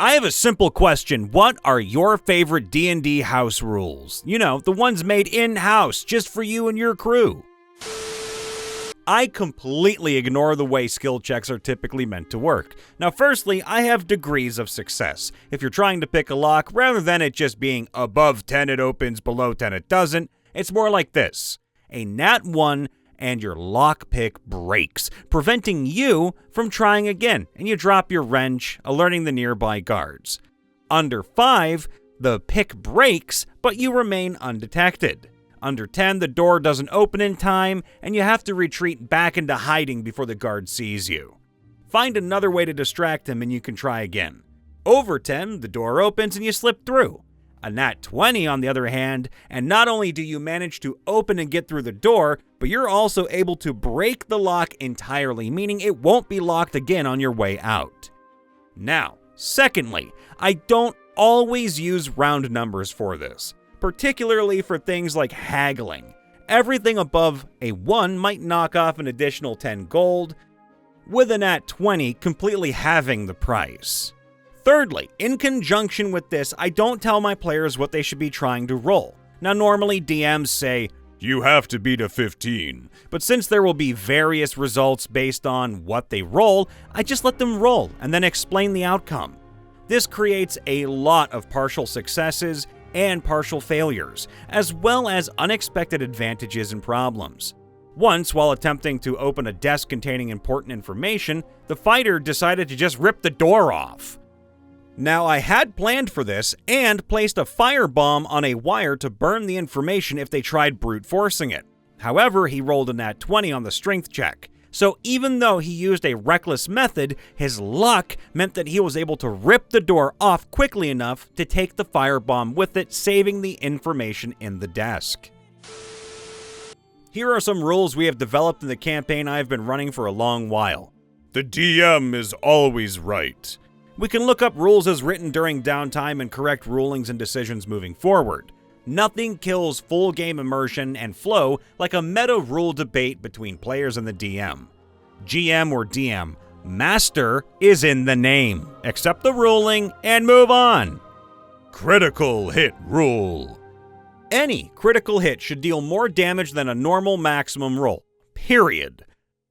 I have a simple question. What are your favorite D&D house rules? You know, the ones made in-house just for you and your crew. I completely ignore the way skill checks are typically meant to work. Now, firstly, I have degrees of success. If you're trying to pick a lock, rather than it just being above 10 it opens, below 10 it doesn't, it's more like this. A nat 1 and your lockpick breaks, preventing you from trying again, and you drop your wrench, alerting the nearby guards. Under 5, the pick breaks, but you remain undetected. Under 10, the door doesn't open in time, and you have to retreat back into hiding before the guard sees you. Find another way to distract him and you can try again. Over 10, the door opens and you slip through. A nat 20, on the other hand, and not only do you manage to open and get through the door, but you're also able to break the lock entirely, meaning it won't be locked again on your way out. Now, secondly, I don't always use round numbers for this, particularly for things like haggling. Everything above a 1 might knock off an additional 10 gold, with a nat 20 completely halving the price. Thirdly, in conjunction with this, I don't tell my players what they should be trying to roll. Now, normally DMs say, you have to beat a 15, but since there will be various results based on what they roll, I just let them roll and then explain the outcome. This creates a lot of partial successes and partial failures, as well as unexpected advantages and problems. Once, while attempting to open a desk containing important information, the fighter decided to just rip the door off. Now, I had planned for this and placed a firebomb on a wire to burn the information if they tried brute forcing it. However, he rolled a nat 20 on the strength check. So even though he used a reckless method, his luck meant that he was able to rip the door off quickly enough to take the firebomb with it, saving the information in the desk. Here are some rules we have developed in the campaign I've been running for a long while. The DM is always right. We can look up rules as written during downtime and correct rulings and decisions moving forward. Nothing kills full game immersion and flow like a meta rule debate between players and the DM. GM or DM, master is in the name. Accept the ruling and move on. Critical hit rule. Any critical hit should deal more damage than a normal maximum roll, period.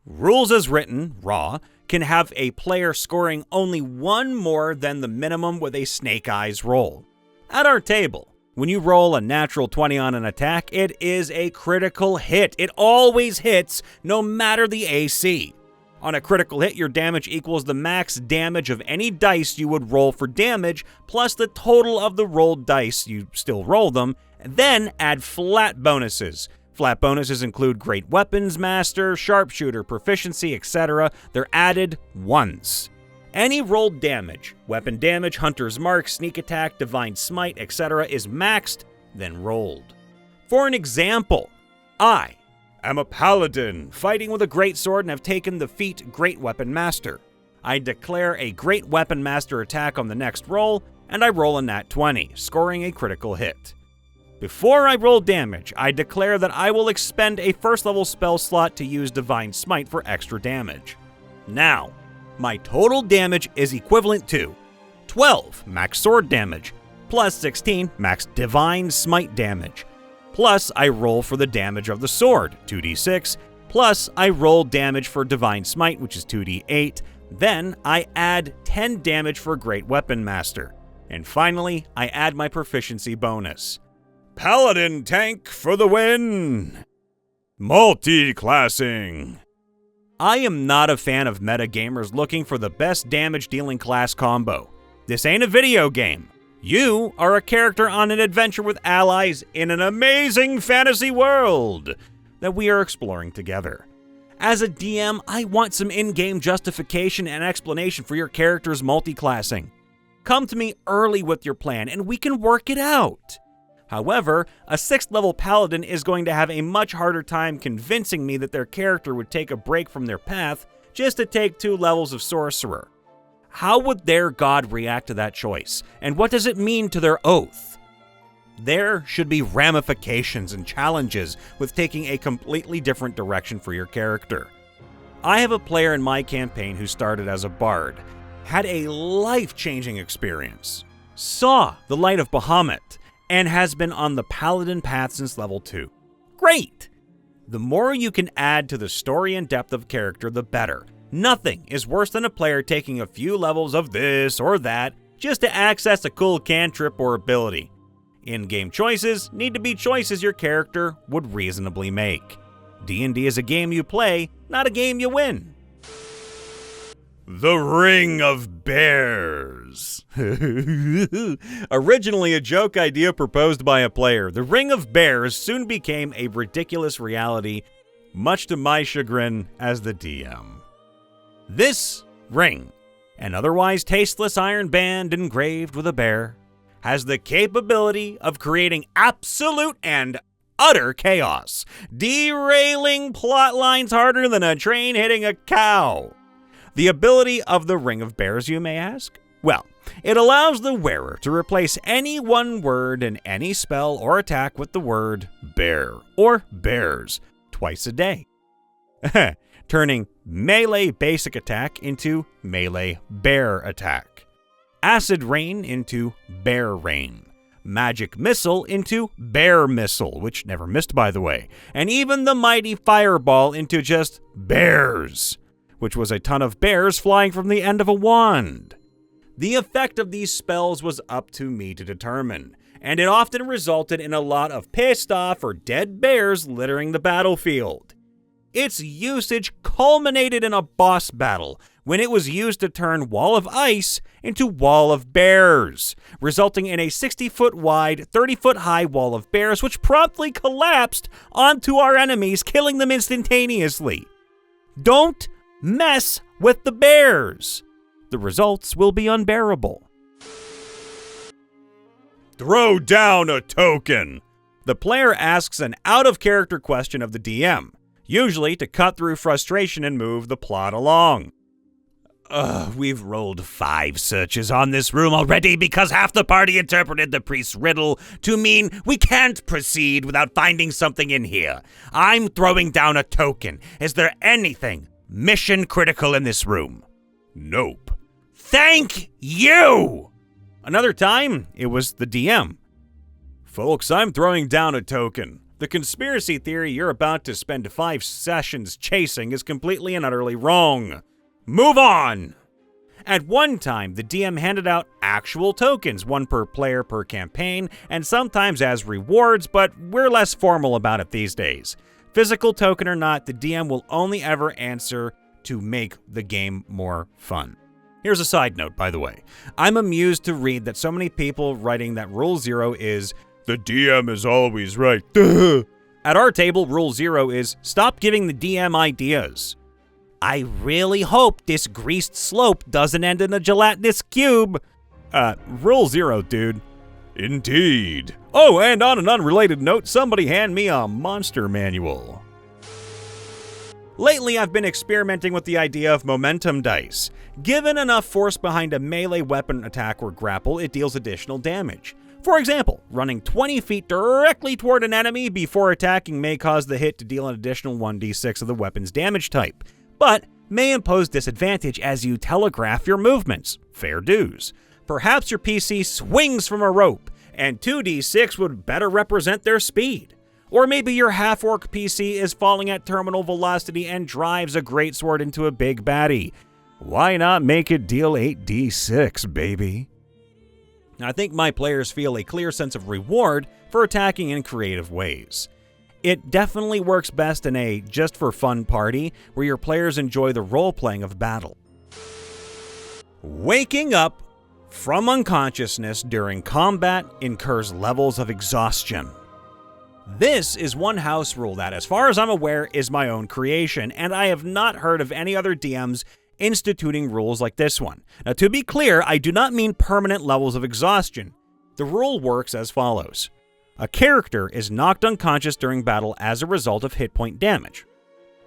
Rules as written, raw, can have a player scoring only 1 more than the minimum with a snake eyes roll. At our table, when you roll a natural 20 on an attack, it is a critical hit. It always hits, no matter the AC. On a critical hit, your damage equals the max damage of any dice you would roll for damage, plus the total of the rolled dice, you still roll them, then add flat bonuses. Flat bonuses include Great Weapons Master, Sharpshooter, Proficiency, etc. They're added once. Any rolled damage, weapon damage, Hunter's Mark, Sneak Attack, Divine Smite, etc. is maxed, then rolled. For an example, I am a paladin fighting with a great sword and have taken the feat Great Weapon Master. I declare a Great Weapon Master attack on the next roll, and I roll a nat 20, scoring a critical hit. Before I roll damage, I declare that I will expend a first level spell slot to use Divine Smite for extra damage. Now, my total damage is equivalent to 12 max sword damage, plus 16 max Divine Smite damage, plus I roll for the damage of the sword, 2d6, plus I roll damage for Divine Smite, which is 2d8, then I add 10 damage for Great Weapon Master, and finally, I add my proficiency bonus. Paladin tank for the win! Multiclassing. I am not a fan of metagamers looking for the best damage-dealing class combo. This ain't a video game. You are a character on an adventure with allies in an amazing fantasy world that we are exploring together. As a DM, I want some in-game justification and explanation for your character's multiclassing. Come to me early with your plan and we can work it out. However, a 6th level paladin is going to have a much harder time convincing me that their character would take a break from their path just to take 2 levels of sorcerer. How would their god react to that choice? And what does it mean to their oath? There should be ramifications and challenges with taking a completely different direction for your character. I have a player in my campaign who started as a bard. had a life-changing experience, saw the light of Bahamut, and has been on the Paladin path since level 2. Great! The more you can add to the story and depth of character, the better. Nothing is worse than a player taking a few levels of this or that just to access a cool cantrip or ability. In-game choices need to be choices your character would reasonably make. D&D is a game you play, not a game you win. The Ring of Bears. Originally a joke idea proposed by a player, the Ring of Bears soon became a ridiculous reality, much to my chagrin as the DM. This ring, an otherwise tasteless iron band engraved with a bear, has the capability of creating absolute and utter chaos, derailing plot lines harder than a train hitting a cow. The ability of the Ring of Bears, you may ask? Well, it allows the wearer to replace any one word in any spell or attack with the word bear or bears twice a day, turning melee basic attack into melee bear attack, acid rain into bear rain, magic missile into bear missile, which never missed by the way, and even the mighty fireball into just bears, which was a ton of bears flying from the end of a wand. The effect of these spells was up to me to determine, and it often resulted in a lot of pissed off or dead bears littering the battlefield. Its usage culminated in a boss battle when it was used to turn Wall of Ice into Wall of Bears, resulting in a 60-foot wide, 30-foot high wall of bears which promptly collapsed onto our enemies, killing them instantaneously. Don't mess with the bears. The results will be unbearable. Throw down a token. The player asks an out-of-character question of the DM, usually to cut through frustration and move the plot along. We've rolled 5 searches on this room already because half the party interpreted the priest's riddle to mean we can't proceed without finding something in here. I'm throwing down a token. Is there anything mission critical in this room? Nope. Thank you! Another time, it was the DM. Folks, I'm throwing down a token. The conspiracy theory you're about to spend 5 sessions chasing is completely and utterly wrong. Move on! At one time, the DM handed out actual tokens, 1 per player per campaign, and sometimes as rewards, but we're less formal about it these days. Physical token or not, the DM will only ever answer to make the game more fun. Here's a side note, by the way. I'm amused to read that so many people writing that Rule 0 is, the DM is always right. Duh. At our table, Rule 0 is, stop giving the DM ideas. I really hope this greased slope doesn't end in a gelatinous cube. Rule 0, dude. Indeed. Oh, and on an unrelated note, somebody hand me a monster manual. Lately, I've been experimenting with the idea of momentum dice. Given enough force behind a melee weapon attack or grapple, it deals additional damage. For example, running 20 feet directly toward an enemy before attacking may cause the hit to deal an additional 1d6 of the weapon's damage type, but may impose disadvantage as you telegraph your movements. Fair dues. Perhaps your PC swings from a rope, and 2d6 would better represent their speed. Or maybe your half-orc PC is falling at terminal velocity and drives a greatsword into a big baddie. Why not make it deal 8d6, baby? I think my players feel a clear sense of reward for attacking in creative ways. It definitely works best in a just-for-fun party where your players enjoy the role-playing of battle. Waking up from unconsciousness during combat incurs levels of exhaustion. This is one house rule that, as far as I'm aware, is my own creation, and I have not heard of any other DMs instituting rules like this one. Now, to be clear, I do not mean permanent levels of exhaustion. The rule works as follows. A character is knocked unconscious during battle as a result of hit point damage.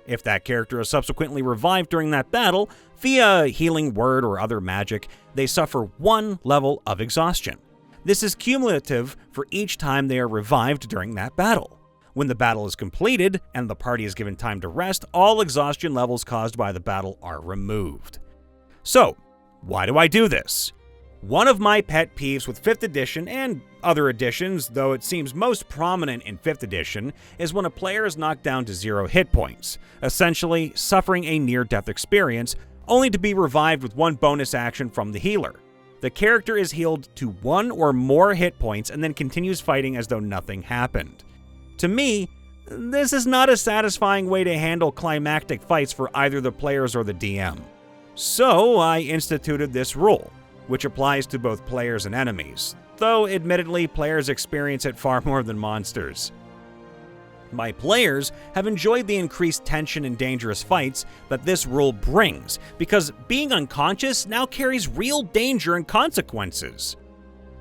If that character is subsequently revived during that battle, via healing word or other magic, they suffer 1 level of exhaustion. This is cumulative for each time they are revived during that battle. When the battle is completed and the party is given time to rest, all exhaustion levels caused by the battle are removed. So, Why do I do this? One of my pet peeves with 5th edition and other editions, though it seems most prominent in 5th edition, is when a player is knocked down to 0 hit points, essentially suffering a near-death experience, only to be revived with 1 bonus action from the healer. The character is healed to 1 or more hit points and then continues fighting as though nothing happened. To me, this is not a satisfying way to handle climactic fights for either the players or the DM. So I instituted this rule, which applies to both players and enemies, though admittedly players experience it far more than monsters. My players have enjoyed the increased tension and dangerous fights that this rule brings, because being unconscious now carries real danger and consequences.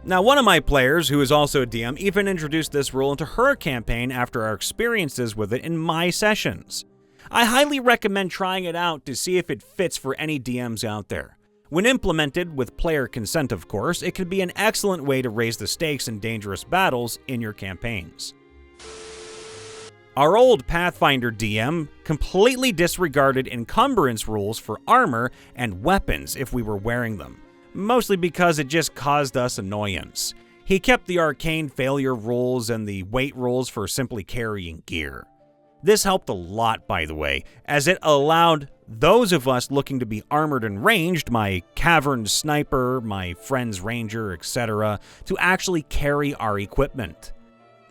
Now, one of my players, who is also a DM, even introduced this rule into her campaign after our experiences with it in my sessions. I highly recommend trying it out to see if it fits for any DMs out there. When implemented, with player consent of course, it can be an excellent way to raise the stakes in dangerous battles in your campaigns. Our old Pathfinder DM completely disregarded encumbrance rules for armor and weapons if we were wearing them, mostly because it just caused us annoyance. He kept the arcane failure rules and the weight rules for simply carrying gear. This helped a lot, by the way, as it allowed those of us looking to be armored and ranged, my cavern sniper, my friend's ranger, etc., to actually carry our equipment.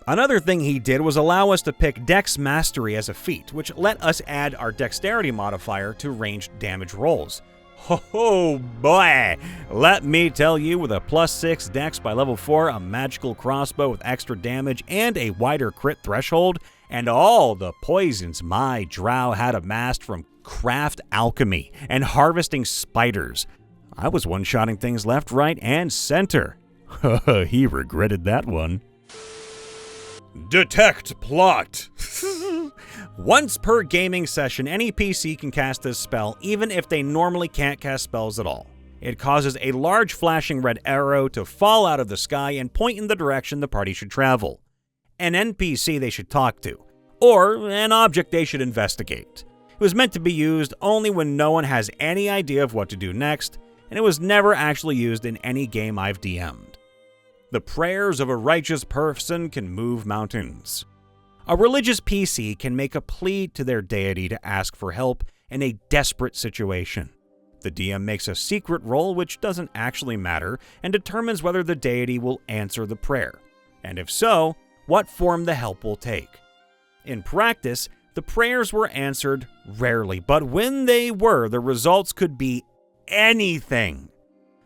Another thing he did was allow us to pick Dex Mastery as a feat, which let us add our dexterity modifier to ranged damage rolls. Oh boy! Let me tell you, with a +6 Dex by level 4, a magical crossbow with extra damage and a wider crit threshold, and all the poisons my drow had amassed from craft alchemy and harvesting spiders, I was one-shotting things left, right, and center. He regretted that one. Detect plot. Once per gaming session, any PC can cast this spell, even if they normally can't cast spells at all. It causes a large flashing red arrow to fall out of the sky and point in the direction the party should travel. An NPC they should talk to, or an object they should investigate. It was meant to be used only when no one has any idea of what to do next, and it was never actually used in any game I've DM'd. The prayers of a righteous person can move mountains. A religious PC can make a plea to their deity to ask for help in a desperate situation. The DM makes a secret roll which doesn't actually matter and determines whether the deity will answer the prayer, and if so, what form the help will take. In practice, the prayers were answered rarely, but when they were, the results could be anything.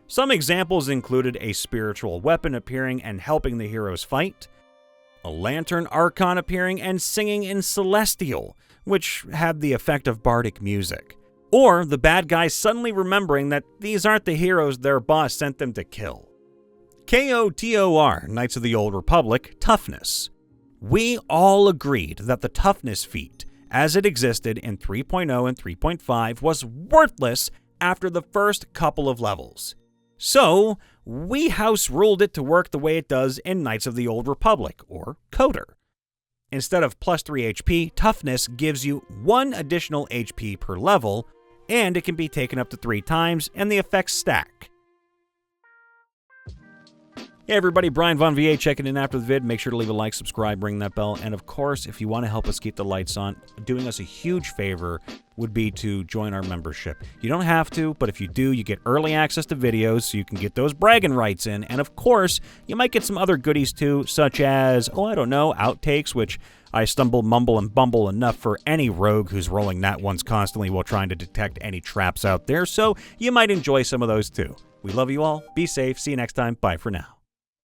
Some examples included a spiritual weapon appearing and helping the heroes fight, a lantern archon appearing and singing in celestial, which had the effect of bardic music, or the bad guys suddenly remembering that these aren't the heroes their boss sent them to kill. KOTOR, Knights of the Old Republic, Toughness. We all agreed that the toughness feat, as it existed in 3.0 and 3.5, was worthless after the first couple of levels. So, we house ruled it to work the way it does in Knights of the Old Republic, or KOTOR. Instead of +3 HP, toughness gives you 1 additional HP per level, and it can be taken up to 3 times, and the effects stack. Hey everybody, Brian Von VA checking in after the vid. Make sure to leave a like, subscribe, ring that bell, and of course, if you want to help us keep the lights on, doing us a huge favor would be to join our membership. You don't have to, but if you do, you get early access to videos, so you can get those bragging rights in, and of course, you might get some other goodies too, such as, outtakes, which I stumble, mumble, and bumble enough for any rogue who's rolling nat ones constantly while trying to detect any traps out there, so you might enjoy some of those too. We love you all, be safe, see you next time, bye for now.